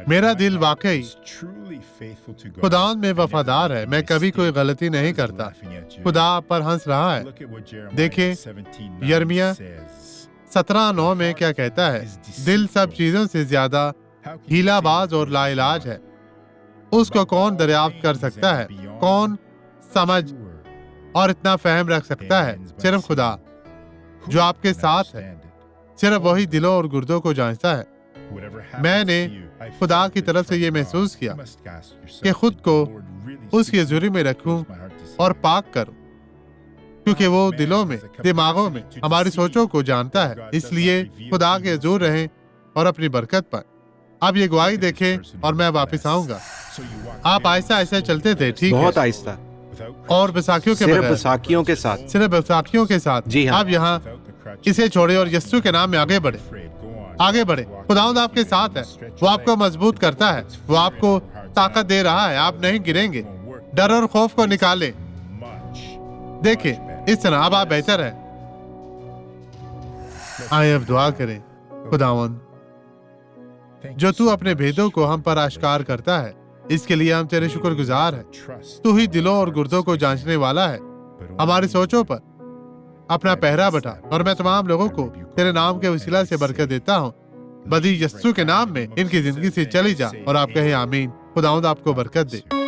मेरा दिल वाकई खुदा में वफादार है, मैं कभी कोई गलती नहीं करता। खुदा आप पर हंस रहा है। देखिए यिर्मयाह 17:9 में क्या कहता है, दिल सब चीजों से ज्यादा हीलाबाज और लाइलाज है, उसको कौन दरियाफ्त कर सकता है, कौन समझ और इतना फहम रख सकता है? सिर्फ खुदा जो आपके साथ है, सिर्फ वही दिलों और गुर्दों को जांचता है। मैंने खुदा की तरफ से ये महसूस किया कि खुद को उसकी हज़ूरी में रखूं और पाक करूं, क्योंकि वो दिलों में, दिमागों में हमारी सोचों को जानता है। इसलिए खुदा के हज़ूर रहें और अपनी बरकत पाएं। आप ये गवाही देखें और मैं वापस आऊंगा। आप आहिस्ता आहिस्ता चलते थे, ठीक है? बहुत आहिस्ता। और बैसाखियों के सिर्फ बगैर, बैसाखियों के साथ। सिर्फ बैसाखियों के साथ। जी हाँ। आप यहाँ इसे छोड़े और यीशु के नाम में आगे बढ़े, आगे बढ़े। खुदावंद आपके साथ है, वो आपको मजबूत करता है, वो आपको ताकत दे रहा है। आप नहीं गिरेंगे। डर और खौफ को निकालें। देखिए इस तरह अब आप बेहतर है। आइए अब दुआ करें। खुदावंद, जो तू अपने भेदों को हम पर आश्कार करता है, इसके लिए हम तेरे शुक्रगुजार हैं। तू ही दिलों और गुर्दों को जांचने वाला है। हमारी सोचों पर अपना पहरा बैठा और मैं तमाम लोगों को तेरे नाम के वसीला से बरकत देता हूँ। बदी यीशु के नाम में इनकी जिंदगी से चली जा और आप कहे आमीन। खुदावंद आपको बरकत दे।